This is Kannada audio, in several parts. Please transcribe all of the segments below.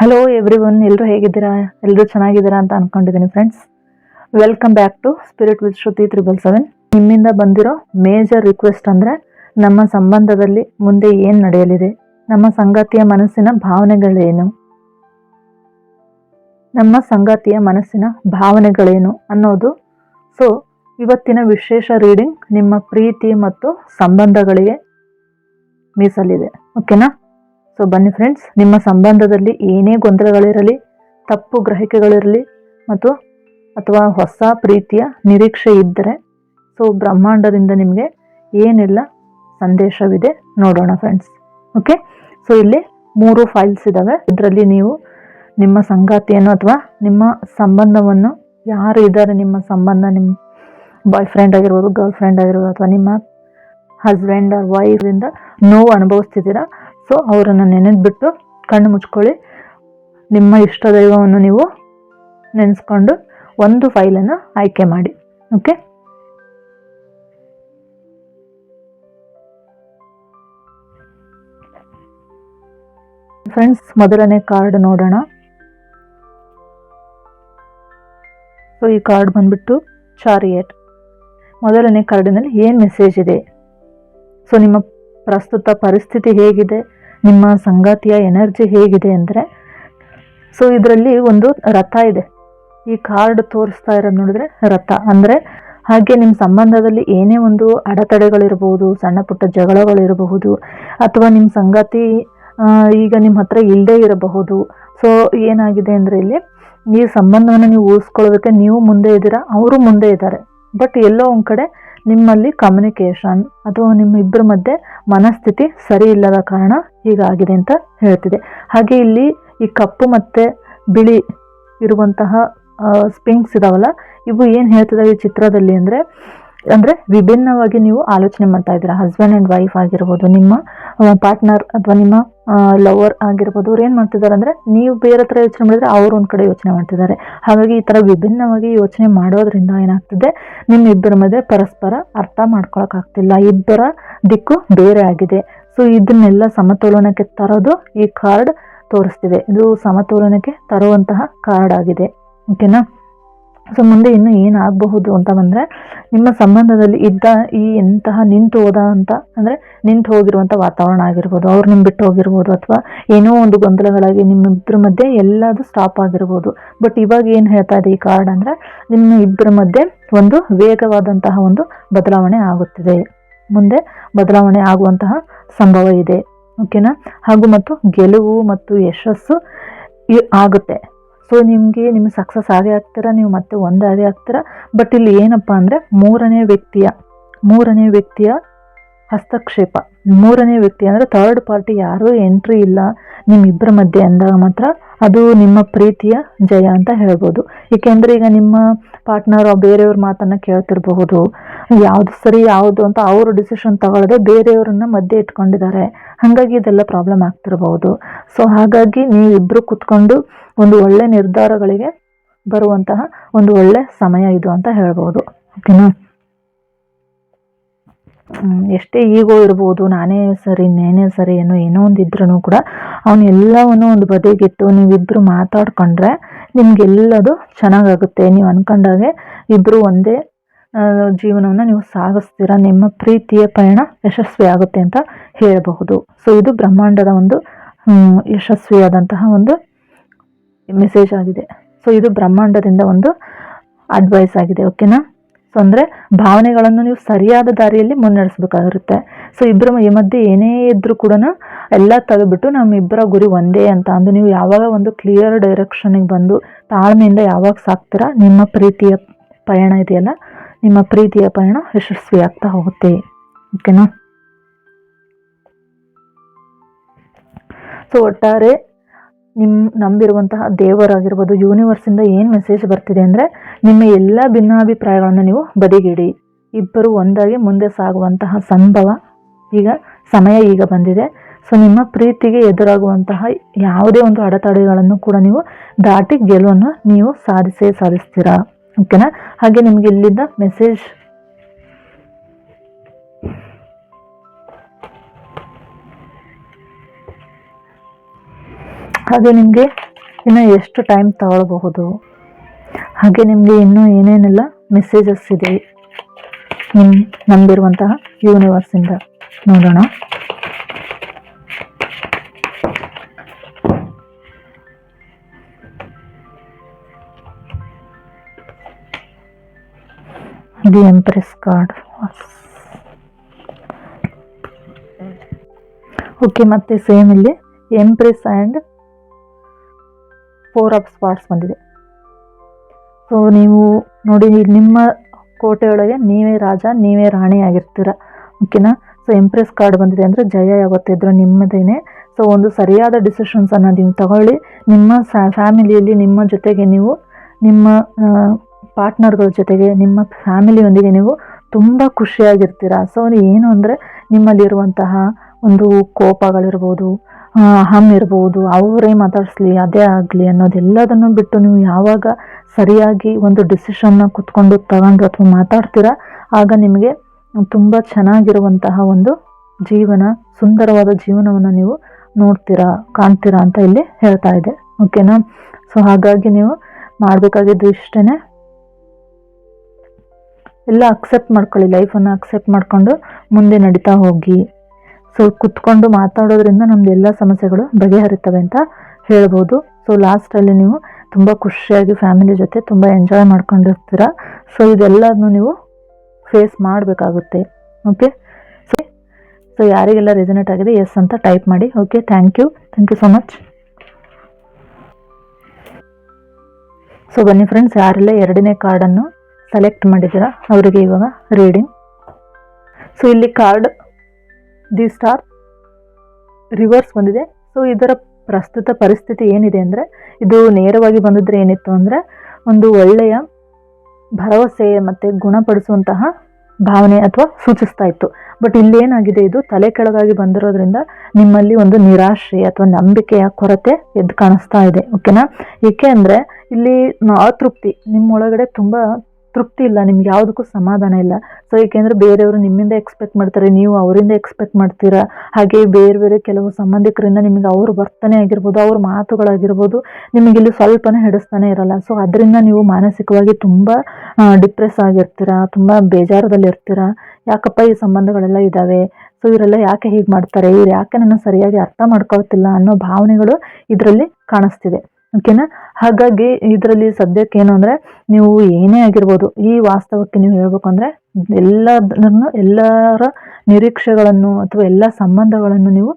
ಹಲೋ ಎವ್ರಿವನ್, ಎಲ್ಲರೂ ಹೇಗಿದ್ದೀರಾ? ಎಲ್ಲರೂ ಚೆನ್ನಾಗಿದ್ದೀರಾ ಅಂತ ಅನ್ಕೊಂಡಿದ್ದೀನಿ friends. Welcome back to spirit with Shruti 777. ನಿಮ್ಮಿಂದ ಬಂದಿರೋ ಮೇಜರ್ ರಿಕ್ವೆಸ್ಟ್ ಅಂದರೆ ನಮ್ಮ ಸಂಬಂಧದಲ್ಲಿ ಮುಂದೆ ಏನು ನಡೆಯಲಿದೆ, ನಮ್ಮ ಸಂಗಾತಿಯ ಮನಸ್ಸಿನ ಭಾವನೆಗಳೇನು, ಅನ್ನೋದು. ಸೊ ಇವತ್ತಿನ ವಿಶೇಷ ರೀಡಿಂಗ್ ನಿಮ್ಮ ಪ್ರೀತಿ ಮತ್ತು ಸಂಬಂಧಗಳಿಗೆ ಮೀಸಲಿದೆ. ಓಕೆನಾ? ಸೊ ಬನ್ನಿ ಫ್ರೆಂಡ್ಸ್, ನಿಮ್ಮ ಸಂಬಂಧದಲ್ಲಿ ಏನೇ ಗೊಂದಲಗಳಿರಲಿ, ತಪ್ಪು ಗ್ರಹಿಕೆಗಳಿರಲಿ ಅಥವಾ ಹೊಸ ಪ್ರೀತಿಯ ನಿರೀಕ್ಷೆ ಇದ್ದರೆ, ಸೊ ಬ್ರಹ್ಮಾಂಡದಿಂದ ನಿಮಗೆ ಏನೆಲ್ಲ ಸಂದೇಶವಿದೆ ನೋಡೋಣ ಫ್ರೆಂಡ್ಸ್. ಓಕೆ, ಸೊ ಇಲ್ಲಿ 3 ಫೈಲ್ಸ್ ಇದ್ದಾವೆ. ಇದರಲ್ಲಿ ನೀವು ನಿಮ್ಮ ಸಂಗಾತಿಯನ್ನು ಅಥವಾ ನಿಮ್ಮ ಸಂಬಂಧವನ್ನು, ಯಾರು ಇದ್ದಾರೆ ನಿಮ್ಮ ಸಂಬಂಧ, ನಿಮ್ಮ ಬಾಯ್ ಫ್ರೆಂಡ್ ಆಗಿರ್ಬೋದು, ಗರ್ಲ್ ಫ್ರೆಂಡ್ ಆಗಿರ್ಬೋದು, ಅಥವಾ ನಿಮ್ಮ ಹಸ್ಬೆಂಡ್ ವೈಫ್ ಇಂದ ನೋವು ಅನುಭವಿಸ್ತಿದ್ದೀರಾ. ಸೊ ಅವರನ್ನು ನೆನೆದ್ಬಿಟ್ಟು ಕಣ್ಣು ಮುಚ್ಕೊಳ್ಳಿ. ನಿಮ್ಮ ಇಷ್ಟ ದೈವವನ್ನು ನೀವು ನೆನೆಸ್ಕೊಂಡು ಒಂದು ಫೈಲನ್ನು ಆಯ್ಕೆ ಮಾಡಿ. ಓಕೆ, ಫ್ರೆಂಡ್ಸ್, ಮೊದಲನೇ ಕಾರ್ಡ್ ನೋಡೋಣ. ಸೊ ಈ ಕಾರ್ಡ್ ಬಂದ್ಬಿಟ್ಟು ಚಾರಿಯಟ್. ಮೊದಲನೇ ಕಾರ್ಡಿನಲ್ಲಿ ಏನು ಮೆಸೇಜ್ ಇದೆ? ಸೊ ನಿಮ್ಮ ಪ್ರಸ್ತುತ ಪರಿಸ್ಥಿತಿ ಹೇಗಿದೆ, ನಿಮ್ಮ ಸಂಗಾತಿಯ ಎನರ್ಜಿ ಹೇಗಿದೆ ಅಂದರೆ, ಸೊ ಇದರಲ್ಲಿ ಒಂದು ರಥ ಇದೆ. ಈ ಕಾರ್ಡ್ ತೋರಿಸ್ತಾ ಇರೋದು ನೋಡಿದ್ರೆ ರಥ ಅಂದರೆ, ಹಾಗೆ ನಿಮ್ಮ ಸಂಬಂಧದಲ್ಲಿ ಏನೇ ಒಂದು ಅಡೆತಡೆಗಳಿರಬಹುದು, ಸಣ್ಣ ಪುಟ್ಟ ಜಗಳಗಳಿರಬಹುದು, ಅಥವಾ ನಿಮ್ಮ ಸಂಗಾತಿ ಈಗ ನಿಮ್ಮ ಹತ್ರ ಇಲ್ಲದೇ ಇರಬಹುದು. ಸೊ ಏನಾಗಿದೆ ಅಂದರೆ, ಇಲ್ಲಿ ಈ ಸಂಬಂಧವನ್ನು ನೀವು ಉಳಿಸ್ಕೊಳ್ಳೋದಕ್ಕೆ ನೀವು ಮುಂದೆ ಇದ್ದೀರಾ, ಅವರು ಮುಂದೆ ಇದ್ದಾರೆ. ಬಟ್ ಎಲ್ಲೋ ಒಂದು ಕಡೆ ನಿಮ್ಮಲ್ಲಿ ಕಮ್ಯುನಿಕೇಷನ್ ಅಥವಾ ನಿಮ್ಮ ಇಬ್ಬರ ಮಧ್ಯೆ ಮನಸ್ಥಿತಿ ಸರಿ ಇಲ್ಲದ ಕಾರಣ ಹೀಗಾಗಿದೆ ಅಂತ ಹೇಳ್ತಿದೆ. ಹಾಗೆ ಇಲ್ಲಿ ಈ ಕಪ್ಪು ಮತ್ತು ಬಿಳಿ ಇರುವಂತಹ ಸ್ಪಿಂಕ್ಸ್ ಇದಾವಲ್ಲ, ಇವು ಏನು ಹೇಳ್ತಿದ್ದಾವೆ ಈ ಚಿತ್ರದಲ್ಲಿ ಅಂದರೆ ವಿಭಿನ್ನವಾಗಿ ನೀವು ಆಲೋಚನೆ ಮಾಡ್ತಾ ಇದ್ದೀರಾ. ಹಸ್ಬೆಂಡ್ ಆ್ಯಂಡ್ ವೈಫ್ ಆಗಿರ್ಬೋದು, ನಿಮ್ಮ ಪಾರ್ಟ್ನರ್ ಅಥವಾ ನಿಮ್ಮ ಲವರ್ ಆಗಿರ್ಬೋದು, ಅವ್ರು ಏನು ಮಾಡ್ತಿದ್ದಾರೆ ಅಂದರೆ, ನೀವು ಬೇರೆ ಥರ ಯೋಚನೆ ಮಾಡಿದರೆ ಅವರು ಒಂದು ಕಡೆ ಯೋಚನೆ ಮಾಡ್ತಿದ್ದಾರೆ. ಹಾಗಾಗಿ ಈ ಥರ ವಿಭಿನ್ನವಾಗಿ ಯೋಚನೆ ಮಾಡೋದ್ರಿಂದ ಏನಾಗ್ತಿದೆ, ನಿಮ್ಮಿಬ್ಬರ ಮಧ್ಯೆ ಪರಸ್ಪರ ಅರ್ಥ ಮಾಡ್ಕೊಳಕ್ಕಾಗ್ತಿಲ್ಲ, ಇಬ್ಬರ ದಿಕ್ಕು ಬೇರೆ ಆಗಿದೆ. ಸೊ ಇದನ್ನೆಲ್ಲ ಸಮತೋಲನಕ್ಕೆ ತರೋದು ಈ ಕಾರ್ಡ್ ತೋರಿಸ್ತಿದೆ. ಇದು ಸಮತೋಲನಕ್ಕೆ ತರುವಂತಹ ಕಾರ್ಡ್ ಆಗಿದೆ. ಓಕೆನಾ? ಸೊ ಮುಂದೆ ಇನ್ನು ಏನಾಗಬಹುದು ಅಂತ ಬಂದರೆ, ನಿಮ್ಮ ಸಂಬಂಧದಲ್ಲಿ ಇದ್ದ ಈ ನಿಂತು ಹೋಗಿರುವಂಥ ವಾತಾವರಣ ಆಗಿರ್ಬೋದು, ಅವ್ರು ನಿಮ್ಮ ಬಿಟ್ಟು ಹೋಗಿರ್ಬೋದು, ಅಥವಾ ಏನೋ ಒಂದು ಗೊಂದಲಗಳಾಗಿ ನಿಮ್ಮಿಬ್ಬರ ಮಧ್ಯೆ ಎಲ್ಲದು ಸ್ಟಾಪ್ ಆಗಿರ್ಬೋದು. ಬಟ್ ಇವಾಗ ಏನು ಹೇಳ್ತಾ ಇದೆ ಈ ಕಾರ್ಡ್ ಅಂದರೆ, ನಿಮ್ಮ ಇಬ್ಬರ ಮಧ್ಯೆ ಒಂದು ವೇಗವಾದಂತಹ ಒಂದು ಬದಲಾವಣೆ ಆಗುತ್ತಿದೆ, ಮುಂದೆ ಬದಲಾವಣೆ ಆಗುವಂತಹ ಸಂಭವ ಇದೆ. ಓಕೆನಾ? ಹಾಗೂ ಮತ್ತು ಗೆಲುವು ಮತ್ತು ಯಶಸ್ಸು ಆಗುತ್ತೆ. ಸೊ ನಿಮ್ಮ ಸಕ್ಸಸ್ ಆಗೇ ಆಗ್ತೀರಾ, ನೀವು ಮತ್ತೆ ಒಂದಾಗೇ ಆಗ್ತೀರಾ. ಬಟ್ ಇಲ್ಲಿ ಏನಪ್ಪ ಅಂದರೆ, ಮೂರನೇ ವ್ಯಕ್ತಿಯ ಹಸ್ತಕ್ಷೇಪ, ಮೂರನೇ ವ್ಯಕ್ತಿ ಅಂದರೆ ಥರ್ಡ್ ಪಾರ್ಟಿ ಯಾರೂ ಎಂಟ್ರಿ ಇಲ್ಲ ನಿಮ್ಮಿಬ್ಬರ ಮಧ್ಯೆ ಅಂದಾಗ ಮಾತ್ರ ಅದು ನಿಮ್ಮ ಪ್ರೀತಿಯ ಜಯ ಅಂತ ಹೇಳ್ಬೋದು. ಏಕೆಂದರೆ ಈಗ ನಿಮ್ಮ ಪಾರ್ಟ್ನರ್ ಬೇರೆಯವ್ರ ಮಾತನ್ನು ಕೇಳ್ತಿರಬಹುದು, ಯಾವುದು ಸರಿ ಯಾವುದು ಅಂತ ಅವರು ಡಿಸಿಷನ್ ತಗೊಳ್ಳದೆ ಬೇರೆಯವ್ರನ್ನ ಮಧ್ಯೆ ಇಟ್ಕೊಂಡಿದ್ದಾರೆ. ಹಾಗಾಗಿ ಇದೆಲ್ಲ ಪ್ರಾಬ್ಲಮ್ ಆಗ್ತಿರಬಹುದು. ಸೊ ಹಾಗಾಗಿ ನೀವಿಬ್ಬರು ಕುತ್ಕೊಂಡು ಒಂದು ಒಳ್ಳೆ ನಿರ್ಧಾರಗಳಿಗೆ ಬರುವಂತಹ ಒಂದು ಒಳ್ಳೆ ಸಮಯ ಇದು ಅಂತ ಹೇಳ್ಬೋದು. ಓಕೆನಾ? ಎಷ್ಟೇ ಈಗೋ ಇರ್ಬೋದು, ನಾನೇ ಸರಿ ಏನೋ ಒಂದು ಇದ್ರೂ ಕೂಡ ಅವನು ಎಲ್ಲವನ್ನೂ ಒಂದು ಬದಿಗಿಟ್ಟು ನೀವಿಬ್ಬರು ಮಾತಾಡ್ಕೊಂಡ್ರೆ ನಿಮಗೆಲ್ಲದು ಚೆನ್ನಾಗಾಗುತ್ತೆ. ನೀವು ಅನ್ಕೊಂಡಾಗೆ ಇಬ್ಬರು ಒಂದೇ ಜೀವನವನ್ನು ನೀವು ಸಾಗಿಸ್ತೀರಾ, ನಿಮ್ಮ ಪ್ರೀತಿಯ ಪಯಣ ಯಶಸ್ವಿ ಆಗುತ್ತೆ ಅಂತ ಹೇಳಬಹುದು. ಸೊ ಇದು ಬ್ರಹ್ಮಾಂಡದ ಒಂದು ಯಶಸ್ವಿಯಾದಂತಹ ಒಂದು ಮೆಸೇಜ್ ಆಗಿದೆ. ಸೊ ಇದು ಬ್ರಹ್ಮಾಂಡದಿಂದ ಒಂದು ಅಡ್ವೈಸ್ ಆಗಿದೆ. ಓಕೆನಾ? ಸೊ ಅಂದರೆ ಭಾವನೆಗಳನ್ನು ನೀವು ಸರಿಯಾದ ದಾರಿಯಲ್ಲಿ ಮುನ್ನಡೆಸಬೇಕಾಗಿರುತ್ತೆ. ಸೊ ಇಬ್ಬರ ಮಧ್ಯೆ ಏನೇ ಇದ್ರೂ ಕೂಡ ಎಲ್ಲ ತೆಗೆದುಬಿಟ್ಟು ನಮ್ಮಿಬ್ಬರ ಗುರಿ ಒಂದೇ ಅಂತ ಅಂದು ನೀವು ಯಾವಾಗ ಒಂದು ಕ್ಲಿಯರ್ ಡೈರೆಕ್ಷನ್ಗೆ ಬಂದು ತಾಳ್ಮೆಯಿಂದ ಯಾವಾಗ ಸಾಕ್ತೀರಾ, ನಿಮ್ಮ ಪ್ರೀತಿಯ ಪಯಣ ಇದೆಯಲ್ಲ, ನಿಮ್ಮ ಪ್ರೀತಿಯ ಪಯಣ ಯಶಸ್ವಿ ಆಗ್ತಾ ಹೋಗುತ್ತೆ. ಓಕೆನಾ? ಸೊ ಒಟ್ಟಾರೆ ನಂಬಿರುವಂತಹ ದೇವರಾಗಿರ್ಬೋದು, ಯೂನಿವರ್ಸಿಂದ ಏನು ಮೆಸೇಜ್ ಬರ್ತಿದೆ ಅಂದರೆ, ನಿಮ್ಮ ಎಲ್ಲ ಭಿನ್ನಾಭಿಪ್ರಾಯಗಳನ್ನು ನೀವು ಬದಿಗಿಡಿ, ಇಬ್ಬರು ಒಂದಾಗಿ ಮುಂದೆ ಸಾಗುವಂತಹ ಸಮಯ ಈಗ ಬಂದಿದೆ. ಸೊ ನಿಮ್ಮ ಪ್ರೀತಿಗೆ ಎದುರಾಗುವಂತಹ ಯಾವುದೇ ಒಂದು ಅಡೆತಡೆಗಳನ್ನು ಕೂಡ ನೀವು ದಾಟಿ ಗೆಲುವನ್ನು ನೀವು ಸಾಧಿಸ್ತೀರಾ. ಓಕೆನಾ? ಹಾಗೆ ನಿಮಗೆ ಇಲ್ಲಿದ್ದ ಮೆಸೇಜ್ ಹಾಗೆ ನಿಮಗೆ ಇನ್ನು ಎಷ್ಟು ಟೈಮ್ ತಗೊಳ್ಬಹುದು, ಹಾಗೆ ನಿಮಗೆ ಇನ್ನೂ ಏನೇನೆಲ್ಲ ಮೆಸೇಜಸ್ ಇದೆ ನಂಬಿರುವಂತಹ ಯೂನಿವರ್ಸಿಂದ ನೋಡೋಣ. The empress card. ಓಕೆ, ಮತ್ತೆ ಸೇಮ್ ಇಲ್ಲಿ ಎಂಪ್ರೆಸ್ ಆ್ಯಂಡ್ 4 ಆಫ್ ಸ್ವಾರ್ಡ್ಸ್ ಬಂದಿದೆ. ಸೊ ನೀವು ನೋಡಿ, ನಿಮ್ಮ ಕೋಟೆಯೊಳಗೆ ನೀವೇ ರಾಜ, ನೀವೇ ರಾಣಿ ಆಗಿರ್ತೀರ. ಓಕೆನಾ. ಸೊ ಎಂಪ್ರೆಸ್ ಕಾರ್ಡ್ ಬಂದಿದೆ ಅಂದರೆ ಜಯ ಯಾವತ್ತಿದ್ರು ನಿಮ್ಮದೇನೆ. ಸೊ ಒಂದು ಸರಿಯಾದ ಡಿಸಿಷನ್ಸನ್ನು ನೀವು ತಗೊಳ್ಳಿ. ನಿಮ್ಮ ಫ್ಯಾಮಿಲಿಯಲ್ಲಿ ನಿಮ್ಮ ಜೊತೆಗೆ ನೀವು ನಿಮ್ಮ ಪಾರ್ಟ್ನರ್ಗಳ ಜೊತೆಗೆ ನಿಮ್ಮ ಫ್ಯಾಮಿಲಿಯೊಂದಿಗೆ ನೀವು ತುಂಬ ಖುಷಿಯಾಗಿರ್ತೀರ. ಸೊ ಏನು ಅಂದರೆ ನಿಮ್ಮಲ್ಲಿರುವಂತಹ ಒಂದು ಕೋಪಗಳಿರ್ಬೋದು, ಅಹಂ ಇರ್ಬೋದು, ಅವರೇ ಮಾತಾಡಿಸ್ಲಿ ಅದೇ ಆಗಲಿ ಅನ್ನೋದೆಲ್ಲದನ್ನು ಬಿಟ್ಟು ನೀವು ಯಾವಾಗ ಸರಿಯಾಗಿ ಒಂದು ಡಿಸಿಷನ್ನ ಕುತ್ಕೊಂಡು ತಗೊಂಡು ಅಥವಾ ಮಾತಾಡ್ತೀರಾ, ಆಗ ನಿಮಗೆ ತುಂಬ ಚೆನ್ನಾಗಿರುವಂತಹ ಒಂದು ಜೀವನ, ಸುಂದರವಾದ ಜೀವನವನ್ನು ನೀವು ನೋಡ್ತೀರಾ, ಕಾಣ್ತೀರಾ ಅಂತ ಇಲ್ಲಿ ಹೇಳ್ತಾ ಇದೆ. ಓಕೆನಾ. ಸೊ ಹಾಗಾಗಿ ನೀವು ಮಾಡಬೇಕಾಗಿದ್ದು ಇಷ್ಟೇ, ಎಲ್ಲ ಅಕ್ಸೆಪ್ಟ್ ಮಾಡ್ಕೊಳ್ಳಿ, ಲೈಫನ್ನು ಅಕ್ಸೆಪ್ಟ್ ಮಾಡಿಕೊಂಡು ಮುಂದೆ ನಡೀತಾ ಹೋಗಿ. ಸೊ ಕುತ್ಕೊಂಡು ಮಾತಾಡೋದ್ರಿಂದ ನಮ್ದು ಎಲ್ಲ ಸಮಸ್ಯೆಗಳು ಬಗೆಹರಿತವೆ ಅಂತ ಹೇಳ್ಬೋದು. ಸೊ ಲಾಸ್ಟಲ್ಲಿ ನೀವು ತುಂಬ ಖುಷಿಯಾಗಿ ಫ್ಯಾಮಿಲಿ ಜೊತೆ ತುಂಬ ಎಂಜಾಯ್ ಮಾಡ್ಕೊಂಡಿರ್ತೀರ. ಸೊ ಇದೆಲ್ಲದನ್ನು ನೀವು ಫೇಸ್ ಮಾಡಬೇಕಾಗುತ್ತೆ. ಓಕೆ. ಸೊ ಯಾರಿಗೆಲ್ಲ ರೆಸನೇಟ್ ಆಗಿದೆ ಎಸ್ ಅಂತ ಟೈಪ್ ಮಾಡಿ. Okay, thank you so much. So ಬನ್ನಿ ಫ್ರೆಂಡ್ಸ್, ಯಾರೆಲ್ಲ 2ನೇ ಕಾರ್ಡನ್ನು ಸೆಲೆಕ್ಟ್ ಮಾಡಿದ್ದೀರಾ ಅವರಿಗೆ ಇವಾಗ ರೀಡಿಂಗ್. ಸೊ ಇಲ್ಲಿ ಕಾರ್ಡ್ ದಿ ಸ್ಟಾರ್ ರಿವರ್ಸ್ ಬಂದಿದೆ. ಸೊ ಇದರ ಪ್ರಸ್ತುತ ಪರಿಸ್ಥಿತಿ ಏನಿದೆ ಅಂದರೆ, ಇದು ನೇರವಾಗಿ ಬಂದಿದ್ರೆ ಏನಿತ್ತು ಅಂದರೆ ಒಂದು ಒಳ್ಳೆಯ ಭರವಸೆ ಮತ್ತು ಗುಣಪಡಿಸುವಂತಹ ಭಾವನೆ ಅಥವಾ ಸೂಚಿಸ್ತಾ ಇತ್ತು. ಬಟ್ ಇಲ್ಲೇನಾಗಿದೆ, ಇದು ತಲೆ ಕೆಳಗಾಗಿ ಬಂದಿರೋದ್ರಿಂದ ನಿಮ್ಮಲ್ಲಿ ಒಂದು ನಿರಾಶೆ ಅಥವಾ ನಂಬಿಕೆಯ ಕೊರತೆ ಎದ್ದು ಕಾಣಿಸ್ತಾ ಇದೆ. ಓಕೆನಾ. ಏಕೆ ಅಂದರೆ ಇಲ್ಲಿ ಅತೃಪ್ತಿ, ನಿಮ್ಮೊಳಗಡೆ ತುಂಬ ತೃಪ್ತಿ ಇಲ್ಲ, ನಿಮ್ಗೆ ಯಾವುದಕ್ಕೂ ಸಮಾಧಾನ ಇಲ್ಲ. ಸೊ ಏಕೆಂದರೆ ಬೇರೆಯವರು ನಿಮ್ಮಿಂದ ಎಕ್ಸ್ಪೆಕ್ಟ್ ಮಾಡ್ತಾರೆ, ನೀವು ಅವರಿಂದ ಎಕ್ಸ್ಪೆಕ್ಟ್ ಮಾಡ್ತೀರಾ. ಹಾಗೆ ಬೇರೆ ಬೇರೆ ಕೆಲವು ಸಂಬಂಧಿಕರಿಂದ ನಿಮಗೆ ಅವ್ರ ವರ್ತನೆ ಆಗಿರ್ಬೋದು, ಅವ್ರ ಮಾತುಗಳಾಗಿರ್ಬೋದು ನಿಮಗಿಲ್ಲಿ ಸ್ವಲ್ಪನೇ ಹಿಡಿಸ್ತಾನೆ ಇರಲ್ಲ. ಸೊ ಅದರಿಂದ ನೀವು ಮಾನಸಿಕವಾಗಿ ತುಂಬ ಡಿಪ್ರೆಸ್ ಆಗಿರ್ತೀರಾ, ತುಂಬ ಬೇಜಾರದಲ್ಲಿರ್ತೀರ. ಯಾಕಪ್ಪ ಈ ಸಂಬಂಧಗಳೆಲ್ಲ ಇದ್ದಾವೆ, ಸೊ ಇವರೆಲ್ಲ ಯಾಕೆ ಹೀಗೆ ಮಾಡ್ತಾರೆ, ಇವ್ರು ಯಾಕೆ ನನ್ನ ಸರಿಯಾಗಿ ಅರ್ಥ ಮಾಡ್ಕೊಳ್ತಿಲ್ಲ ಅನ್ನೋ ಭಾವನೆಗಳು ಇದರಲ್ಲಿ ಕಾಣಿಸ್ತಿದೆ. ಓಕೆನಾ. ಹಾಗಾಗಿ ಇದರಲ್ಲಿ ಸದ್ಯಕ್ಕೆ ಏನು ಅಂದರೆ, ನೀವು ಏನೇ ಆಗಿರ್ಬೋದು, ಈ ವಾಸ್ತವಕ್ಕೆ ನೀವು ಹೇಳ್ಬೇಕು ಅಂದರೆ ಎಲ್ಲರ ನಿರೀಕ್ಷೆಗಳನ್ನು ಅಥವಾ ಎಲ್ಲ ಸಂಬಂಧಗಳನ್ನು ನೀವು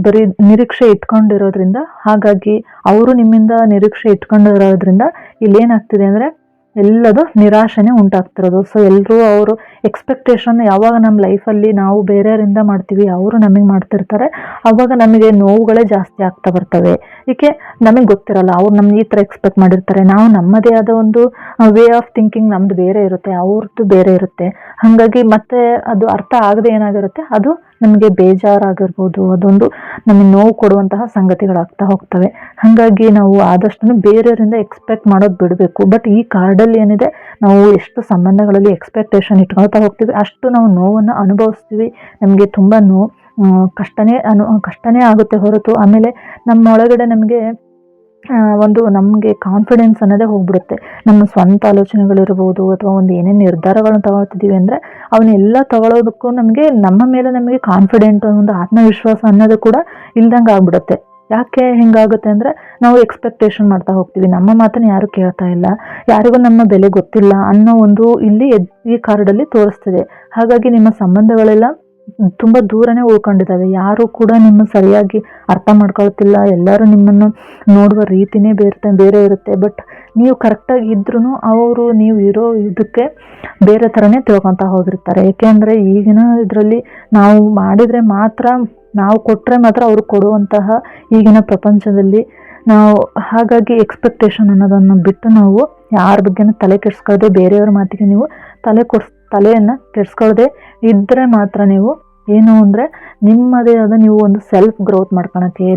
ಬರೀ ನಿರೀಕ್ಷೆ ಇಟ್ಕೊಂಡಿರೋದ್ರಿಂದ, ಹಾಗಾಗಿ ಅವರು ನಿಮ್ಮಿಂದ ನಿರೀಕ್ಷೆ ಇಟ್ಕೊಂಡಿರೋದ್ರಿಂದ ಇಲ್ಲೇನಾಗ್ತಿದೆ ಅಂದರೆ ಎಲ್ಲದು ನಿರಾಶೆನೇ ಉಂಟಾಗ್ತಿರೋದು. ಸೊ ಎಲ್ಲರೂ ಅವರು ಎಕ್ಸ್ಪೆಕ್ಟೇಷನ್ ಯಾವಾಗ ನಮ್ಮ ಲೈಫಲ್ಲಿ ನಾವು ಬೇರೆಯವರಿಂದ ಮಾಡ್ತೀವಿ, ಅವರು ನಮಗೆ ಮಾಡ್ತಿರ್ತಾರೆ, ಆವಾಗ ನಮಗೆ ನೋವುಗಳೇ ಜಾಸ್ತಿ ಆಗ್ತಾ ಬರ್ತವೆ. ಏಕೆ ನಮಗೆ ಗೊತ್ತಿರಲ್ಲ, ಅವ್ರು ನಮ್ಗೆ ಈ ಥರ ಎಕ್ಸ್ಪೆಕ್ಟ್ ಮಾಡಿರ್ತಾರೆ, ನಾವು ನಮ್ಮದೇ ಆದ ಒಂದು ವೇ ಆಫ್ ಥಿಂಕಿಂಗ್ ನಮ್ಮದು ಬೇರೆ ಇರುತ್ತೆ, ಅವ್ರದ್ದು ಬೇರೆ ಇರುತ್ತೆ. ಹಾಗಾಗಿ ಮತ್ತೆ ಅದು ಅರ್ಥ ಆಗದೆ ಏನಾಗಿರುತ್ತೆ, ಅದು ನಮಗೆ ಬೇಜಾರಾಗಿರ್ಬೋದು, ಅದೊಂದು ನಮಗೆ ನೋವು ಕೊಡುವಂತಹ ಸಂಗತಿಗಳಾಗ್ತಾ ಹೋಗ್ತವೆ. ಹಾಗಾಗಿ ನಾವು ಆದಷ್ಟು ಬೇರೆಯವರಿಂದ ಎಕ್ಸ್ಪೆಕ್ಟ್ ಮಾಡೋದು ಬಿಡಬೇಕು. ಬಟ್ ಈ ಕಾರ್ಡಲ್ಲಿ ಏನಿದೆ, ನಾವು ಎಷ್ಟು ಸಂಬಂಧಗಳಲ್ಲಿ ಎಕ್ಸ್ಪೆಕ್ಟೇಷನ್ ಇಟ್ಕೊಳ್ತಾ ಹೋಗ್ತೀವಿ, ಅಷ್ಟು ನಾವು ನೋವನ್ನು ಅನುಭವಿಸ್ತೀವಿ. ನಮಗೆ ತುಂಬ ಕಷ್ಟನೇ ಆಗುತ್ತೆ ಹೊರತು ಆಮೇಲೆ ನಮ್ಮ ಒಳಗಡೆ ನಮಗೆ ಕಾನ್ಫಿಡೆನ್ಸ್ ಅನ್ನೋದೇ ಹೋಗ್ಬಿಡುತ್ತೆ. ನಮ್ಮ ಸ್ವಂತ ಆಲೋಚನೆಗಳಿರ್ಬೋದು ಅಥವಾ ಒಂದು ಏನೇನು ನಿರ್ಧಾರಗಳನ್ನು ತಗೊಳ್ತಿದ್ದೀವಿ ಅಂದರೆ ಅವನ್ನೆಲ್ಲ ತಗೊಳ್ಳೋದಕ್ಕೂ ನಮ್ಮ ಮೇಲೆ ನಮಗೆ ಕಾನ್ಫಿಡೆಂಟ್, ಒಂದು ಆತ್ಮವಿಶ್ವಾಸ ಅನ್ನೋದು ಕೂಡ ಇಲ್ದಂಗೆ ಆಗ್ಬಿಡುತ್ತೆ. ಯಾಕೆ ಹಿಂಗಾಗುತ್ತೆ ಅಂದರೆ, ನಾವು ಎಕ್ಸ್ಪೆಕ್ಟೇಷನ್ ಮಾಡ್ತಾ ಹೋಗ್ತೀವಿ, ನಮ್ಮ ಮಾತನ್ನು ಯಾರು ಕೇಳ್ತಾ ಇಲ್ಲ, ಯಾರಿಗೂ ನಮ್ಮ ಬೆಲೆ ಗೊತ್ತಿಲ್ಲ ಅನ್ನೋ ಒಂದು ಇಲ್ಲಿ ಈ ಕಾರ್ಡಲ್ಲಿ ತೋರಿಸ್ತಿದೆ. ಹಾಗಾಗಿ ನಿಮ್ಮ ಸಂಬಂಧಗಳೆಲ್ಲ ತುಂಬ ದೂರನೇ ಉಳ್ಕೊಂಡಿದ್ದಾವೆ. ಯಾರು ಕೂಡ ನಿಮ್ಮ ಸರಿಯಾಗಿ ಅರ್ಥ ಮಾಡ್ಕೊಳ್ತಿಲ್ಲ, ಎಲ್ಲರೂ ನಿಮ್ಮನ್ನು ನೋಡುವ ರೀತಿನೇ ಬೇರೆ ಇರುತ್ತೆ. ಬಟ್ ನೀವು ಕರೆಕ್ಟಾಗಿ ಇದ್ರೂ ಅವರು ನೀವು ಇರೋ ಇದಕ್ಕೆ ಬೇರೆ ಥರನೇ ತಿಳ್ಕೊತಾ ಹೋಗಿರ್ತಾರೆ. ಏಕೆಂದರೆ ಈಗಿನ ಇದರಲ್ಲಿ ನಾವು ಮಾಡಿದರೆ ಮಾತ್ರ, ನಾವು ಕೊಟ್ಟರೆ ಮಾತ್ರ ಅವರು ಕೊಡುವಂತಹ ಈಗಿನ ಪ್ರಪಂಚದಲ್ಲಿ ನಾವು, ಹಾಗಾಗಿ ಎಕ್ಸ್ಪೆಕ್ಟೇಷನ್ ಅನ್ನೋದನ್ನು ಬಿಟ್ಟು ನಾವು ಯಾರ ಬಗ್ಗೆನೂ ತಲೆ ಕೆಡಿಸ್ಕೊಳ್ಳದೆ, ಬೇರೆಯವ್ರ ಮಾತಿಗೆ ನೀವು ತಲೆಯನ್ನು ಕೆಡಿಸ್ಕೊಳ್ಳದೆ ಇದ್ದರೆ ಮಾತ್ರ ನೀವು ಏನು ಅಂದರೆ ನಿಮ್ಮದೇ ಆದ ನೀವು ಒಂದು ಸೆಲ್ಫ್ ಗ್ರೋತ್ ಮಾಡ್ಕೊಳಕ್ಕೆ,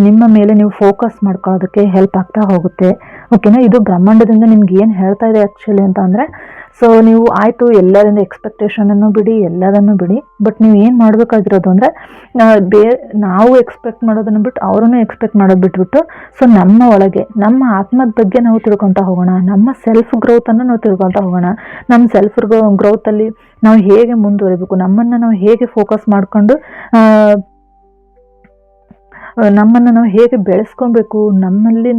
ನಿಮ್ಮ ಮೇಲೆ ನೀವು ಫೋಕಸ್ ಮಾಡ್ಕೊಳ್ಳೋದಕ್ಕೆ ಹೆಲ್ಪ್ ಆಗ್ತಾ ಹೋಗುತ್ತೆ. ಓಕೆನಾ. ಇದು ಬ್ರಹ್ಮಾಂಡದಿಂದ ನಿಮ್ಗೆ ಏನು ಹೇಳ್ತಾ ಇದೆ ಆ್ಯಕ್ಚುಲಿ ಅಂತ ಅಂದರೆ, ಸೊ ನೀವು ಆಯಿತು ಎಲ್ಲರಿಂದ ಎಕ್ಸ್ಪೆಕ್ಟೇಷನನ್ನು ಬಿಡಿ, ಎಲ್ಲದನ್ನು ಬಿಡಿ, ಬಟ್ ನೀವು ಏನು ಮಾಡಬೇಕಾಗಿರೋದು ಅಂದರೆ ನಾವು ಎಕ್ಸ್ಪೆಕ್ಟ್ ಮಾಡೋದನ್ನು ಬಿಟ್ಟು ಅವರನ್ನು ಎಕ್ಸ್ಪೆಕ್ಟ್ ಮಾಡೋದು ಬಿಟ್ಬಿಟ್ಟು, ಸೊ ನಮ್ಮ ಒಳಗೆ ನಮ್ಮ ಆತ್ಮದ ಬಗ್ಗೆ ನಾವು ತಿಳ್ಕೊತಾ ಹೋಗೋಣ, ನಮ್ಮ ಸೆಲ್ಫ್ ಗ್ರೋತನ್ನು ನಾವು ತಿಳ್ಕೊತಾ ಹೋಗೋಣ. ನಮ್ಮ ಸೆಲ್ಫ್ ಗ್ರೋತಲ್ಲಿ ನಾವು ಹೇಗೆ ಮುಂದುವರಿಬೇಕು, ನಮ್ಮನ್ನು ನಾವು ಹೇಗೆ ಫೋಕಸ್ ಮಾಡಿಕೊಂಡು ನಮ್ಮನ್ನು ನಾವು ಹೇಗೆ ಬೆಳೆಸ್ಕೊಬೇಕು, ನಮ್ಮಲ್ಲಿ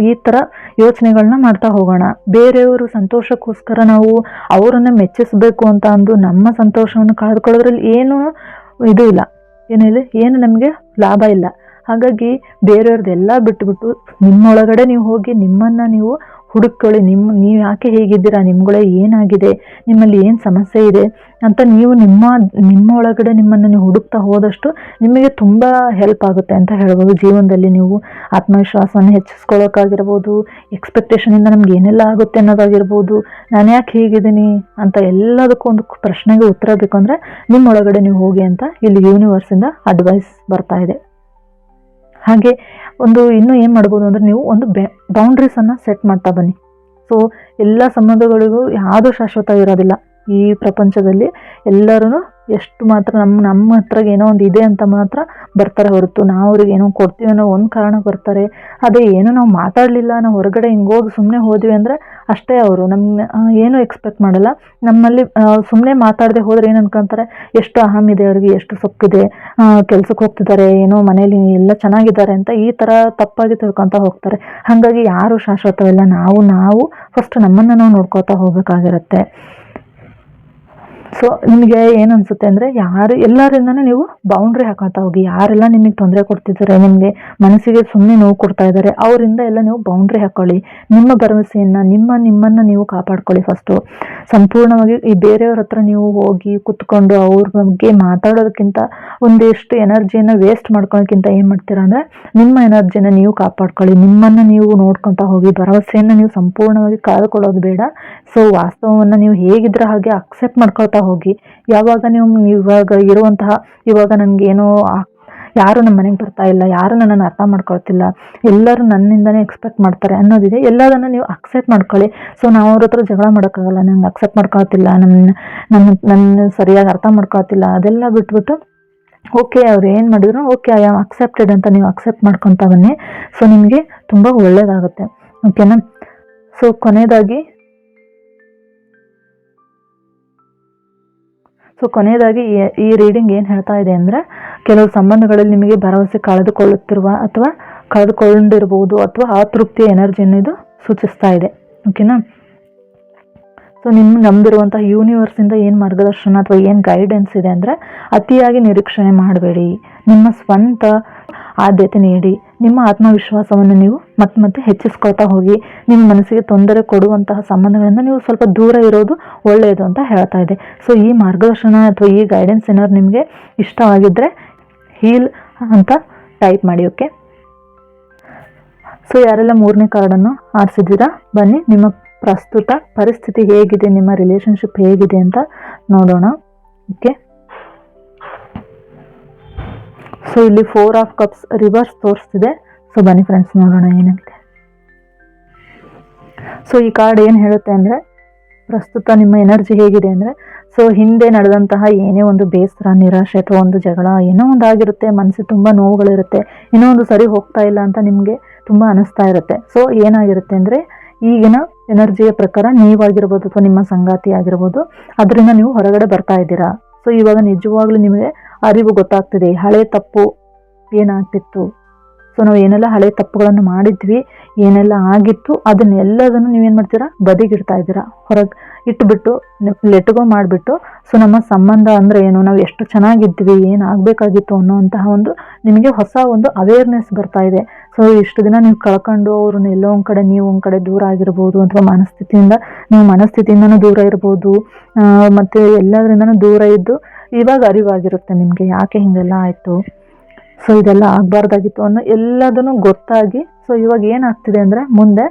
ಈ ಥರ ಯೋಚನೆಗಳನ್ನ ಮಾಡ್ತಾ ಹೋಗೋಣ. ಬೇರೆಯವರು ಸಂತೋಷಕ್ಕೋಸ್ಕರ ನಾವು ಅವರನ್ನು ಮೆಚ್ಚಿಸಬೇಕು ಅಂತ ಅಂದು ನಮ್ಮ ಸಂತೋಷವನ್ನು ಕಳೆದುಕೊಳ್ಳೋದ್ರಲ್ಲಿ ಏನು ಇದು ಇಲ್ಲ, ಏನಿಲ್ಲ, ಏನು ನಮಗೆ ಲಾಭ ಇಲ್ಲ. ಹಾಗಾಗಿ ಬೇರೆಯವ್ರದ್ದೆಲ್ಲ ಬಿಟ್ಟುಬಿಟ್ಟು ನಿಮ್ಮೊಳಗಡೆ ನೀವು ಹೋಗಿ ನಿಮ್ಮನ್ನು ನೀವು ಹುಡುಕೊಳ್ಳಿ. ನೀವು ಯಾಕೆ ಹೇಗಿದ್ದೀರಾ, ನಿಮ್ಗಳೇ ಏನಾಗಿದೆ, ನಿಮ್ಮಲ್ಲಿ ಏನು ಸಮಸ್ಯೆ ಇದೆ ಅಂತ ನೀವು ನಿಮ್ಮ ಒಳಗಡೆ ನಿಮ್ಮನ್ನು ನೀವು ಹುಡುಕ್ತಾ ಹೋದಷ್ಟು ನಿಮಗೆ ತುಂಬ ಹೆಲ್ಪ್ ಆಗುತ್ತೆ ಅಂತ ಹೇಳ್ಬೋದು. ಜೀವನದಲ್ಲಿ ನೀವು ಆತ್ಮವಿಶ್ವಾಸವನ್ನು ಹೆಚ್ಚಿಸ್ಕೊಳ್ಳೋಕ್ಕಾಗಿರ್ಬೋದು, ಎಕ್ಸ್ಪೆಕ್ಟೇಷನಿಂದ ನಮ್ಗೆ ಏನೆಲ್ಲ ಆಗುತ್ತೆ ಅನ್ನೋದಾಗಿರ್ಬೋದು, ನಾನು ಯಾಕೆ ಹೀಗಿದ್ದೀನಿ ಅಂತ ಎಲ್ಲದಕ್ಕೂ ಒಂದು ಪ್ರಶ್ನೆಗೆ ಉತ್ತರ ಬೇಕು ಅಂದರೆ ನಿಮ್ಮೊಳಗಡೆ ನೀವು ಹೋಗಿ ಅಂತ ಇಲ್ಲಿ ಯೂನಿವರ್ಸಿಂದ ಅಡ್ವೈಸ್ ಬರ್ತಾ ಇದೆ. ಹಾಗೆ ಇನ್ನೂ ಏನು ಮಾಡ್ಬೋದು ಅಂದರೆ, ನೀವು ಒಂದು ಬೌಂಡ್ರೀಸನ್ನು ಸೆಟ್ ಮಾಡ್ತಾ ಬನ್ನಿ. ಸೊ ಎಲ್ಲ ಸಂಬಂಧಗಳಿಗೂ ಯಾವುದೂ ಶಾಶ್ವತ ಇರೋದಿಲ್ಲ ಈ ಪ್ರಪಂಚದಲ್ಲಿ. ಎಲ್ಲರೂ ಎಷ್ಟು ಮಾತ್ರ ನಮ್ಮ ಹತ್ರ ಏನೋ ಒಂದು ಇದೆ ಅಂತ ಮಾತ್ರ ಬರ್ತಾರೆ ಹೊರತು, ನಾವು ಅವ್ರಿಗೆ ಏನೋ ಕೊಡ್ತೀವಿ ಅನ್ನೋ ಒಂದು ಕಾರಣ ಬರ್ತಾರೆ. ಅದೇ ಏನೋ ನಾವು ಮಾತಾಡಲಿಲ್ಲ, ನಾವು ಹೊರಗಡೆ ಹಿಂಗೋಗಿ ಸುಮ್ಮನೆ ಹೋದ್ವಿ ಅಂದರೆ ಅಷ್ಟೇ, ಅವರು ನಮ್ಮ ಏನೂ ಎಕ್ಸ್ಪೆಕ್ಟ್ ಮಾಡಲ್ಲ. ನಮ್ಮಲ್ಲಿ ಸುಮ್ಮನೆ ಮಾತಾಡದೆ ಹೋದರೆ ಏನು ಅನ್ಕೊಂತಾರೆ, ಎಷ್ಟು ಅಹಂ ಇದೆ ಅವ್ರಿಗೆ, ಎಷ್ಟು ಸೊಕ್ಕಿದೆ, ಕೆಲ್ಸಕ್ಕೆ ಹೋಗ್ತಿದ್ದಾರೆ, ಏನೋ ಮನೇಲಿ ಎಲ್ಲ ಚೆನ್ನಾಗಿದ್ದಾರೆ ಅಂತ ಈ ಥರ ತಪ್ಪಾಗಿ ತಿಳ್ಕೊತಾ ಹೋಗ್ತಾರೆ. ಹಾಗಾಗಿ ಯಾರು ಶಾಶ್ವತವಿಲ್ಲ. ನಾವು ಫಸ್ಟ್ ನಮ್ಮನ್ನು ನಾವು ನೋಡ್ಕೊತಾ ಹೋಗ್ಬೇಕಾಗಿರುತ್ತೆ. ಸೊ ನಿಮಗೆ ಏನು ಅನಿಸುತ್ತೆ ಅಂದರೆ, ಎಲ್ಲರಿಂದನೂ ನೀವು ಬೌಂಡ್ರಿ ಹಾಕೊಳ್ತಾ ಹೋಗಿ. ಯಾರೆಲ್ಲ ನಿಮಗೆ ತೊಂದರೆ ಕೊಡ್ತಿದ್ದಾರೆ, ನಿಮಗೆ ಮನಸ್ಸಿಗೆ ಸುಮ್ಮನೆ ನೋವು ಕೊಡ್ತಾ ಇದ್ದಾರೆ, ಅವರಿಂದ ಎಲ್ಲ ನೀವು ಬೌಂಡ್ರಿ ಹಾಕ್ಕೊಳ್ಳಿ. ನಿಮ್ಮ ಭರವಸೆಯನ್ನು ನಿಮ್ಮನ್ನು ನೀವು ಕಾಪಾಡ್ಕೊಳ್ಳಿ. ಫಸ್ಟು ಸಂಪೂರ್ಣವಾಗಿ ಈ ಬೇರೆಯವ್ರ ಹತ್ರ ನೀವು ಹೋಗಿ ಕುತ್ಕೊಂಡು ಅವ್ರ ಬಗ್ಗೆ ಮಾತಾಡೋದಕ್ಕಿಂತ, ಒಂದಿಷ್ಟು ಎನರ್ಜಿಯನ್ನು ವೇಸ್ಟ್ ಮಾಡ್ಕೊಳ್ಳೋಕ್ಕಿಂತ ಏನು ಮಾಡ್ತೀರಾ ಅಂದರೆ, ನಿಮ್ಮ ಎನರ್ಜಿನ ನೀವು ಕಾಪಾಡ್ಕೊಳ್ಳಿ. ನಿಮ್ಮನ್ನು ನೀವು ನೋಡ್ಕೊತಾ ಹೋಗಿ. ಭರವಸೆಯನ್ನು ನೀವು ಸಂಪೂರ್ಣವಾಗಿ ಕಳೆದುಕೊಳ್ಳೋದು ಬೇಡ. ಸೊ ವಾಸ್ತವವನ್ನು ನೀವು ಹೇಗಿದ್ರೆ ಹಾಗೆ ಅಕ್ಸೆಪ್ಟ್ ಮಾಡ್ಕೊಳ್ತಾ ಹೋಗಿ. ಯಾವಾಗ ನೀವು ಇವಾಗ ನನಗೇನೋ ಯಾರು ನಮ್ಮ ಮನೆಗೆ ಬರ್ತಾ ಇಲ್ಲ, ಯಾರು ನನ್ನನ್ನು ಅರ್ಥ ಮಾಡ್ಕೊಳ್ತಿಲ್ಲ, ಎಲ್ಲರೂ ನನ್ನಿಂದನೇ ಎಕ್ಸ್ಪೆಕ್ಟ್ ಮಾಡ್ತಾರೆ ಅನ್ನೋದಿದೆ, ಎಲ್ಲದನ್ನು ನೀವು ಅಕ್ಸೆಪ್ಟ್ ಮಾಡ್ಕೊಳ್ಳಿ. ಸೊ ನಾವು ಅವ್ರ ಹತ್ರ ಜಗಳ ಮಾಡೋಕ್ಕಾಗಲ್ಲ, ನಂಗೆ ಅಕ್ಸೆಪ್ಟ್ ಮಾಡ್ಕೊಳ್ತಿಲ್ಲ, ನನ್ನ ಸರಿಯಾಗಿ ಅರ್ಥ ಮಾಡ್ಕೊಳ್ತಿಲ್ಲ, ಅದೆಲ್ಲ ಬಿಟ್ಬಿಟ್ಟು ಓಕೆ ಅವ್ರು ಏನು ಮಾಡಿದ್ರು ಓಕೆ ಐ ಆಮ್ ಅಕ್ಸೆಪ್ಟೆಡ್ ಅಂತ ನೀವು ಅಕ್ಸೆಪ್ಟ್ ಮಾಡ್ಕೊತಾ ಬನ್ನಿ. ಸೊ ನಿಮಗೆ ತುಂಬ ಒಳ್ಳೆಯದಾಗುತ್ತೆ. ಓಕೆನಾ. ಸೊ ಕೊನೆಯದಾಗಿ ಈ ರೀಡಿಂಗ್ ಏನು ಹೇಳ್ತಾ ಇದೆ ಅಂದರೆ, ಕೆಲವು ಸಂಬಂಧಗಳಲ್ಲಿ ನಿಮಗೆ ಭರವಸೆ ಕಳೆದುಕೊಂಡಿರ್ಬೋದು ಅಥವಾ ಅತೃಪ್ತಿಯ ಎನರ್ಜಿಯನ್ನು ಇದು ಸೂಚಿಸ್ತಾ ಇದೆ. ಓಕೆನಾ. ಸೊ ನಿಮ್ಗೆ ನಂಬಿರುವಂತಹ ಯೂನಿವರ್ಸಿಂದ ಏನು ಮಾರ್ಗದರ್ಶನ ಅಥವಾ ಏನು ಗೈಡೆನ್ಸ್ ಇದೆ ಅಂದರೆ, ಅತಿಯಾಗಿ ನಿರೀಕ್ಷಣೆ ಮಾಡಬೇಡಿ, ನಿಮ್ಮ ಸ್ವಂತ ಆದ್ಯತೆ ನೀಡಿ, ನಿಮ್ಮ ಆತ್ಮವಿಶ್ವಾಸವನ್ನು ನೀವು ಮತ್ತೆ ಹೆಚ್ಚಿಸ್ಕೊಳ್ತಾ ಹೋಗಿ. ನಿಮ್ಮ ಮನಸ್ಸಿಗೆ ತೊಂದರೆ ಕೊಡುವಂತಹ ಸಂಬಂಧಗಳಿಂದ ನೀವು ಸ್ವಲ್ಪ ದೂರ ಇರೋದು ಒಳ್ಳೆಯದು ಅಂತ ಹೇಳ್ತಾ ಇದೆ. ಸೊ ಈ ಮಾರ್ಗದರ್ಶನ ಅಥವಾ ಈ ಗೈಡೆನ್ಸ್ ಏನಾದ್ರು ನಿಮಗೆ ಇಷ್ಟವಾಗಿದ್ದರೆ ಹೀಲ್ ಅಂತ ಟೈಪ್ ಮಾಡಿ. ಓಕೆ. ಸೊ ಯಾರೆಲ್ಲ 3ನೇ ಕಾರ್ಡನ್ನು ಆರಿಸಿದ್ದೀರಾ, ಬನ್ನಿ ನಿಮ್ಮ ಪ್ರಸ್ತುತ ಪರಿಸ್ಥಿತಿ ಹೇಗಿದೆ, ನಿಮ್ಮ ರಿಲೇಶನ್ಶಿಪ್ ಹೇಗಿದೆ ಅಂತ ನೋಡೋಣ. ಓಕೆ. ಸೊ ಇಲ್ಲಿ 4 ಆಫ್ ಕಪ್ಸ್ ರಿವರ್ಸ್ ತೋರಿಸ್ತಿದೆ. ಸೊ ಬನ್ನಿ ಫ್ರೆಂಡ್ಸ್ ನೋಡೋಣ ಏನಾಗಿದೆ. ಸೊ ಈ ಕಾರ್ಡ್ ಏನು ಹೇಳುತ್ತೆ ಅಂದರೆ, ಪ್ರಸ್ತುತ ನಿಮ್ಮ ಎನರ್ಜಿ ಹೇಗಿದೆ ಅಂದರೆ, ಸೊ ಹಿಂದೆ ನಡೆದಂತಹ ಏನೇ ಒಂದು ಬೇಸರ, ನಿರಾಶೆ ಅಥವಾ ಒಂದು ಜಗಳ ಏನೋ ಒಂದು ಆಗಿರುತ್ತೆ, ಮನಸ್ಸಿಗೆ ತುಂಬ ನೋವುಗಳಿರುತ್ತೆ, ಏನೋ ಒಂದು ಸರಿ ಹೋಗ್ತಾ ಇಲ್ಲ ಅಂತ ನಿಮಗೆ ತುಂಬ ಅನಿಸ್ತಾ ಇರುತ್ತೆ. ಸೊ ಏನಾಗಿರುತ್ತೆ ಅಂದರೆ, ಈಗಿನ ಎನರ್ಜಿಯ ಪ್ರಕಾರ ನೀವಾಗಿರ್ಬೋದು ಅಥವಾ ನಿಮ್ಮ ಸಂಗಾತಿ ಆಗಿರ್ಬೋದು, ಅದರಿಂದ ನೀವು ಹೊರಗಡೆ ಬರ್ತಾ ಇದ್ದೀರಾ. ಸೊ ಇವಾಗ ನಿಜವಾಗ್ಲೂ ನಿಮಗೆ ಅರಿವು ಗೊತ್ತಾಗ್ತಿದೆ, ಹಳೆ ತಪ್ಪು ಏನಾಗ್ತಿತ್ತು, ಸೊ ನಾವು ಏನೆಲ್ಲ ಹಳೆ ತಪ್ಪುಗಳನ್ನು ಮಾಡಿದ್ವಿ, ಏನೆಲ್ಲ ಆಗಿತ್ತು, ಅದನ್ನೆಲ್ಲದನ್ನು ನೀವೇನು ಮಾಡ್ತೀರಾ, ಬದಿಗಿಡ್ತಾ ಇದ್ದೀರಾ, ಹೊರಗೆ ಇಟ್ಬಿಟ್ಟು ಲೆಟ್ಗೋ ಮಾಡಿಬಿಟ್ಟು. ಸೊ ನಮ್ಮ ಸಂಬಂಧ ಅಂದರೆ ಏನು, ನಾವು ಎಷ್ಟು ಚೆನ್ನಾಗಿದ್ವಿ, ಏನು ಆಗಬೇಕಾಗಿತ್ತು ಅನ್ನೋಂತಹ ನಿಮಗೆ ಹೊಸ ಅವೇರ್ನೆಸ್ ಬರ್ತಾ ಇದೆ. ಸೊ ಇಷ್ಟು ದಿನ ನೀವು ಕಳ್ಕೊಂಡು ಅವ್ರನ್ನ ಎಲ್ಲೋ ಒಂದು ಕಡೆ ನೀವು ಒಂದು ಕಡೆ ದೂರ ಆಗಿರ್ಬೋದು, ಅಥವಾ ಮನಸ್ಥಿತಿಯಿಂದನೂ ದೂರ ಇರ್ಬೋದು, ಮತ್ತು ಎಲ್ಲದರಿಂದನೂ ದೂರ ಇದ್ದು ಇವಾಗ ಅರಿವಾಗಿರುತ್ತೆ ನಿಮಗೆ ಯಾಕೆ ಹೀಗೆಲ್ಲ ಆಯಿತು, ಸೊ ಇದೆಲ್ಲ ಆಗಬಾರ್ದಾಗಿತ್ತು ಅನ್ನೋ ಎಲ್ಲದನ್ನು ಗೊತ್ತಾಗಿ. ಸೊ ಇವಾಗ ಏನಾಗ್ತಿದೆ ಅಂದರೆ, ಮುಂದೆ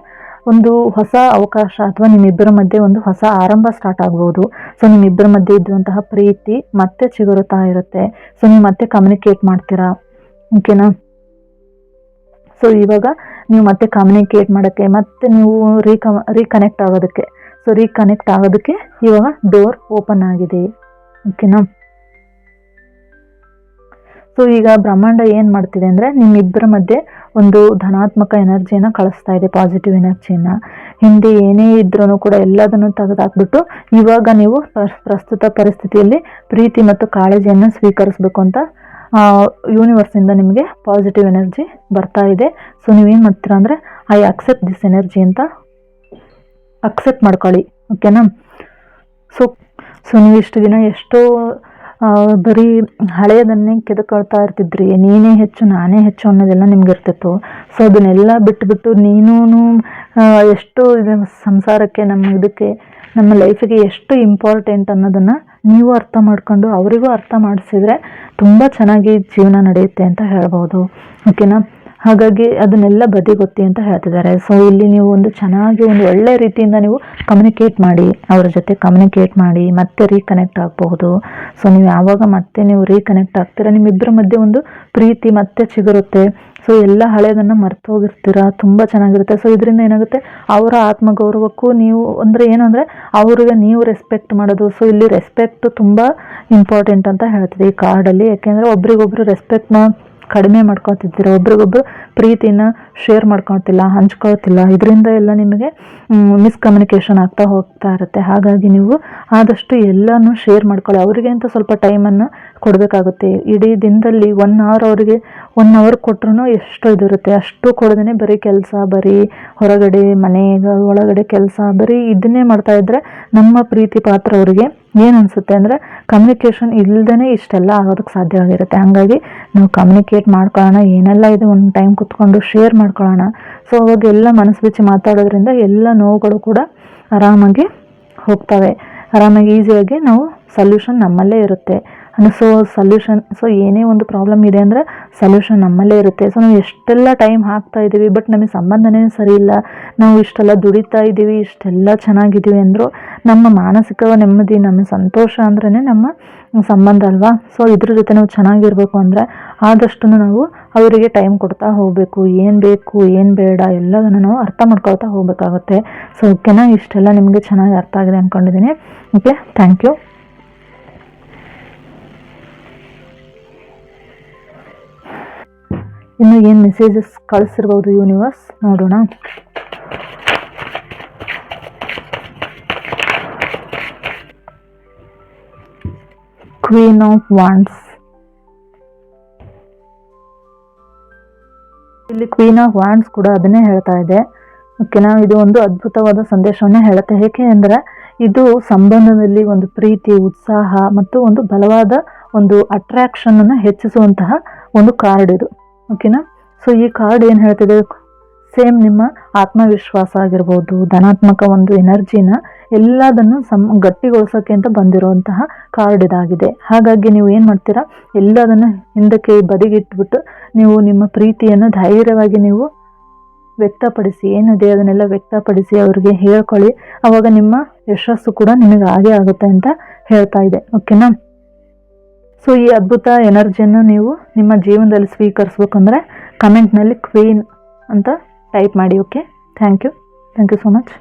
ಒಂದು ಹೊಸ ಅವಕಾಶ ಅಥವಾ ನಿಮ್ಮಿಬ್ಬರ ಮಧ್ಯೆ ಒಂದು ಹೊಸ ಆರಂಭ ಸ್ಟಾರ್ಟ್ ಆಗ್ಬೋದು. ಸೊ ನಿಮ್ಮಿಬ್ಬರ ಮಧ್ಯೆ ಇದ್ದಂತಹ ಪ್ರೀತಿ ಮತ್ತೆ ಚಿಗುರುತ್ತಾ ಇರುತ್ತೆ. ಸೊ ನೀವು ಮತ್ತೆ ಕಮ್ಯುನಿಕೇಟ್ ಮಾಡ್ತೀರಾ. ಓಕೆನಾ. ಸೊ ಇವಾಗ ನೀವು ಮತ್ತೆ ಕಮ್ಯುನಿಕೇಟ್ ಮಾಡೋಕ್ಕೆ, ಮತ್ತೆ ನೀವು ರೀಕನೆಕ್ಟ್ ಆಗೋದಕ್ಕೆ, ಸೊ ರೀಕನೆಕ್ಟ್ ಆಗೋದಕ್ಕೆ ಇವಾಗ ಡೋರ್ ಓಪನ್ ಆಗಿದೆ. ಓಕೆನಾ. ಸೊ ಈಗ ಬ್ರಹ್ಮಾಂಡ ಏನು ಮಾಡ್ತಿದೆ ಅಂದರೆ ನಿಮ್ಮಿಬ್ಬರ ಮಧ್ಯೆ ಒಂದು ಧನಾತ್ಮಕ ಎನರ್ಜಿಯನ್ನು ಕಳಿಸ್ತಾ ಇದೆ, ಪಾಸಿಟಿವ್ ಎನರ್ಜಿನ. ಹಿಂದೆ ಏನೇ ಇದ್ರೂ ಕೂಡ ಎಲ್ಲದನ್ನು ತೆಗೆದುಹಾಕ್ಬಿಟ್ಟು ಇವಾಗ ನೀವು ಪ್ರಸ್ತುತ ಪರಿಸ್ಥಿತಿಯಲ್ಲಿ ಪ್ರೀತಿ ಮತ್ತು ಕಾಳಜಿಯನ್ನು ಸ್ವೀಕರಿಸಬೇಕು ಅಂತ ಯೂನಿವರ್ಸಿಂದ ನಿಮಗೆ ಪಾಸಿಟಿವ್ ಎನರ್ಜಿ ಬರ್ತಾ ಇದೆ. ಸೊ ನೀವೇನು ಮಾಡ್ತೀರಾ ಅಂದರೆ ಐ ಅಕ್ಸೆಪ್ಟ್ ದಿಸ್ ಎನರ್ಜಿ ಅಂತ ಅಕ್ಸೆಪ್ಟ್ ಮಾಡ್ಕೊಳ್ಳಿ. ಓಕೆನಾ. ಸೊ ನೀವು ಇಷ್ಟು ದಿನ ಎಷ್ಟೋ ಬರೀ ಹಳೆಯದನ್ನೇ ಕೆದಕೊಳ್ತಾ ಇರ್ತಿದ್ರಿ, ನೀನೇ ಹೆಚ್ಚು ನಾನೇ ಹೆಚ್ಚು ಅನ್ನೋದೆಲ್ಲ ನಿಮ್ಗೆ ಇರ್ತಿತ್ತು. ಸೊ ಅದನ್ನೆಲ್ಲ ಬಿಟ್ಟು ನೀನೂ ಎಷ್ಟು ಸಂಸಾರಕ್ಕೆ, ನಮ್ಮ ಲೈಫಿಗೆ ಎಷ್ಟು ಇಂಪಾರ್ಟೆಂಟ್ ಅನ್ನೋದನ್ನು ನೀವು ಅರ್ಥ ಮಾಡ್ಕೊಂಡು ಅವರಿಗೂ ಅರ್ಥ ಮಾಡಿಸಿದ್ರೆ ತುಂಬ ಚೆನ್ನಾಗಿ ಜೀವನ ನಡೆಯುತ್ತೆ ಅಂತ ಹೇಳ್ಬೋದು. ಓಕೆನಾ. ಹಾಗಾಗಿ ಅದನ್ನೆಲ್ಲ ಬದಿಗೊತ್ತಿ ಅಂತ ಹೇಳ್ತಿದ್ದಾರೆ. ಸೊ ಇಲ್ಲಿ ನೀವು ಒಂದು ಒಳ್ಳೆ ರೀತಿಯಿಂದ ನೀವು ಕಮ್ಯುನಿಕೇಟ್ ಮಾಡಿ, ಅವರ ಜೊತೆ ಕಮ್ಯುನಿಕೇಟ್ ಮಾಡಿ ಮತ್ತೆ ರೀಕನೆಕ್ಟ್ ಆಗಬಹುದು. ಸೊ ನೀವು ಯಾವಾಗ ಮತ್ತೆ ನೀವು ರೀಕನೆಕ್ಟ್ ಆಗ್ತೀರಾ, ನಿಮ್ಮಿಬ್ಬರ ಮಧ್ಯೆ ಒಂದು ಪ್ರೀತಿ ಮತ್ತೆ ಚಿಗುರುತ್ತೆ. ಸೊ ಎಲ್ಲ ಹಳೆಯದನ್ನು ಮರ್ತು ಹೋಗಿರ್ತೀರ, ತುಂಬ ಚೆನ್ನಾಗಿರುತ್ತೆ. ಸೊ ಇದರಿಂದ ಏನಾಗುತ್ತೆ, ಅವರ ಆತ್ಮಗೌರವಕ್ಕೂ ನೀವು ಅವ್ರಿಗೆ ನೀವು ರೆಸ್ಪೆಕ್ಟ್ ಮಾಡೋದು. ಸೊ ಇಲ್ಲಿ ರೆಸ್ಪೆಕ್ಟ್ ತುಂಬ ಇಂಪಾರ್ಟೆಂಟ್ ಅಂತ ಹೇಳ್ತಿದೆ ಈ ಕಾರ್ಡಲ್ಲಿ. ಯಾಕೆಂದರೆ ಒಬ್ರಿಗೊಬ್ರು ರೆಸ್ಪೆಕ್ಟ್ನ ಕಡಿಮೆ ಮಾಡ್ಕೊತಿದ್ದೀರ, ಒಬ್ರಿಗೊಬ್ರು ಪ್ರೀತಿನ ಶೇರ್ ಮಾಡ್ಕೊಳ್ತಿಲ್ಲ, ಹಂಚ್ಕೊಳ್ತಿಲ್ಲ. ಇದರಿಂದ ಎಲ್ಲ ನಿಮಗೆ ಮಿಸ್ಕಮ್ಯುನಿಕೇಷನ್ ಆಗ್ತಾ ಹೋಗ್ತಾ ಇರುತ್ತೆ. ಹಾಗಾಗಿ ನೀವು ಆದಷ್ಟು ಎಲ್ಲನೂ ಶೇರ್ ಮಾಡ್ಕೊಳ್ಳಿ. ಅವರಿಗೆ ಅಂತ ಸ್ವಲ್ಪ ಟೈಮನ್ನು ಕೊಡಬೇಕಾಗುತ್ತೆ. ಇಡೀ ದಿನದಲ್ಲಿ 1 ಅವರ್ ಅವರಿಗೆ 1 ಅವರ್ ಕೊಟ್ಟರು ಎಷ್ಟು ಇದಿರುತ್ತೆ, ಅಷ್ಟು ಕೊಡದೇ ಬರೀ ಕೆಲಸ, ಬರೀ ಹೊರಗಡೆ ಒಳಗಡೆ ಕೆಲಸ, ಬರೀ ಇದನ್ನೇ ಮಾಡ್ತಾ ಇದ್ದರೆ ನಮ್ಮ ಪ್ರೀತಿ ಪಾತ್ರ ಅವರಿಗೆ ಏನು ಅನಿಸುತ್ತೆ ಅಂದರೆ ಕಮ್ಯುನಿಕೇಷನ್ ಇಲ್ಲದೇ ಇಷ್ಟೆಲ್ಲ ಆಗೋದಕ್ಕೆ ಸಾಧ್ಯವಾಗಿರುತ್ತೆ. ಹಾಗಾಗಿ ನಾವು ಕಮ್ಯುನಿಕೇಟ್ ಮಾಡ್ಕೊಳ್ಳೋಣ, ಏನೆಲ್ಲ ಇದೆ ಒಂದು ಟೈಮ್ ಕುತ್ಕೊಂಡು ಶೇರ್ ಮಾಡ್ಕೊಳ್ಳೋಣ. ಸೊ ಅವಾಗ ಎಲ್ಲ ಮನಸ್ಸು ಬಿಚ್ಚಿ ಮಾತಾಡೋದ್ರಿಂದ ಎಲ್ಲ ನೋವುಗಳು ಕೂಡ ಆರಾಮಾಗಿ ಹೋಗ್ತವೆ, ಆರಾಮಾಗಿ ಈಸಿಯಾಗಿ ನಾವು ಸೊಲ್ಯೂಷನ್ ನಮ್ಮಲ್ಲೇ ಇರುತ್ತೆ. ಸೊ ಏನೇ ಒಂದು ಪ್ರಾಬ್ಲಮ್ ಇದೆ ಅಂದರೆ ಸೊಲ್ಯೂಷನ್ ನಮ್ಮಲ್ಲೇ ಇರುತ್ತೆ. ಸೊ ನಾವು ಎಷ್ಟೆಲ್ಲ ಟೈಮ್ ಹಾಕ್ತಾ ಇದ್ದೀವಿ, ಬಟ್ ನಮಗೆ ಸಂಬಂಧನೇ ಸರಿ ಇಲ್ಲ, ನಾವು ಇಷ್ಟೆಲ್ಲ ದುಡಿತಾ ಇದ್ದೀವಿ, ಇಷ್ಟೆಲ್ಲ ಚೆನ್ನಾಗಿದ್ದೀವಿ ಅಂದರೂ ನಮ್ಮ ಮಾನಸಿಕ ನೆಮ್ಮದಿ, ನಮ್ಮ ಸಂತೋಷ ಅಂದ್ರೇ ನಮ್ಮ ಸಂಬಂಧ ಅಲ್ವಾ. ಸೊ ಇದ್ರ ಜೊತೆ ನಾವು ಚೆನ್ನಾಗಿರ್ಬೇಕು ಅಂದರೆ ಆದಷ್ಟು ನಾವು ಅವರಿಗೆ ಟೈಮ್ ಕೊಡ್ತಾ ಹೋಗಬೇಕು. ಏನು ಬೇಕು ಏನು ಬೇಡ ಎಲ್ಲದನ್ನು ನಾವು ಅರ್ಥ ಮಾಡ್ಕೊಳ್ತಾ ಹೋಗಬೇಕಾಗುತ್ತೆ. ಸೊ ಓಕೆನಾ, ಇಷ್ಟೆಲ್ಲ ನಿಮಗೆ ಚೆನ್ನಾಗಿ ಅರ್ಥ ಆಗಿದೆ ಅಂದ್ಕೊಂಡಿದ್ದೀನಿ. Okay, thank you. ಇನ್ನು ಏನು ಮೆಸೇಜಸ್ ಕಳಿಸಿರ್ಬೋದು ಯೂನಿವರ್ಸ್ ನೋಡೋಣ. Queen of wands. ಇಲ್ಲಿ ಕ್ವೀನ್ ಆಫ್ ವಾಂಡ್ಸ್ ಕೂಡ ಅದನ್ನೇ ಹೇಳ್ತಾ ಇದೆ. ಓಕೆನಾ, ಇದು ಒಂದು ಅದ್ಭುತವಾದ ಸಂದೇಶವನ್ನೇ ಹೇಳುತ್ತೆ. ಏಕೆ ಅಂದರೆ ಇದು ಸಂಬಂಧದಲ್ಲಿ ಒಂದು ಪ್ರೀತಿ, ಉತ್ಸಾಹ ಮತ್ತು ಒಂದು ಬಲವಾದ ಒಂದು ಅಟ್ರಾಕ್ಷನ್ ಅನ್ನು ಹೆಚ್ಚಿಸುವಂತಹ ಒಂದು ಕಾರ್ಡ್ ಇದು. ಓಕೆನಾ. ಸೊ ಈ ಕಾರ್ಡ್ ಏನು ಹೇಳ್ತಿದೆ, ಸೇಮ್ ನಿಮ್ಮ ಆತ್ಮವಿಶ್ವಾಸ ಆಗಿರ್ಬೋದು, ಧನಾತ್ಮಕ ಒಂದು ಎನರ್ಜಿನ ಎಲ್ಲದನ್ನು ಗಟ್ಟಿಗೊಳಿಸೋಕೆ ಅಂತ ಬಂದಿರುವಂತಹ ಕಾರ್ಡ್ ಇದಾಗಿದೆ. ಹಾಗಾಗಿ ನೀವು ಏನು ಮಾಡ್ತೀರಾ, ಎಲ್ಲದನ್ನು ಹಿಂದಕ್ಕೆ ಬದಿಗಿಟ್ಬಿಟ್ಟು ನೀವು ನಿಮ್ಮ ಪ್ರೀತಿಯನ್ನು ಧೈರ್ಯವಾಗಿ ನೀವು ವ್ಯಕ್ತಪಡಿಸಿ, ಏನಿದೆ ಅದನ್ನೆಲ್ಲ ವ್ಯಕ್ತಪಡಿಸಿ ಅವ್ರಿಗೆ ಹೇಳ್ಕೊಳ್ಳಿ. ಆವಾಗ ನಿಮ್ಮ ಯಶಸ್ಸು ಕೂಡ ನಿಮಗೆ ಹಾಗೆ ಆಗುತ್ತೆ ಅಂತ ಹೇಳ್ತಾ ಇದೆ. ಓಕೆನಾ. ಸೊ ಈ ಅದ್ಭುತ ಎನರ್ಜಿಯನ್ನು ನೀವು ನಿಮ್ಮ ಜೀವನದಲ್ಲಿ ಸ್ವೀಕರಿಸ್ಬೇಕಂದ್ರೆ ಕಮೆಂಟ್ನಲ್ಲಿ ಕ್ವೀನ್ ಅಂತ ಟೈಪ್ ಮಾಡಿ. Okay, thank you so much.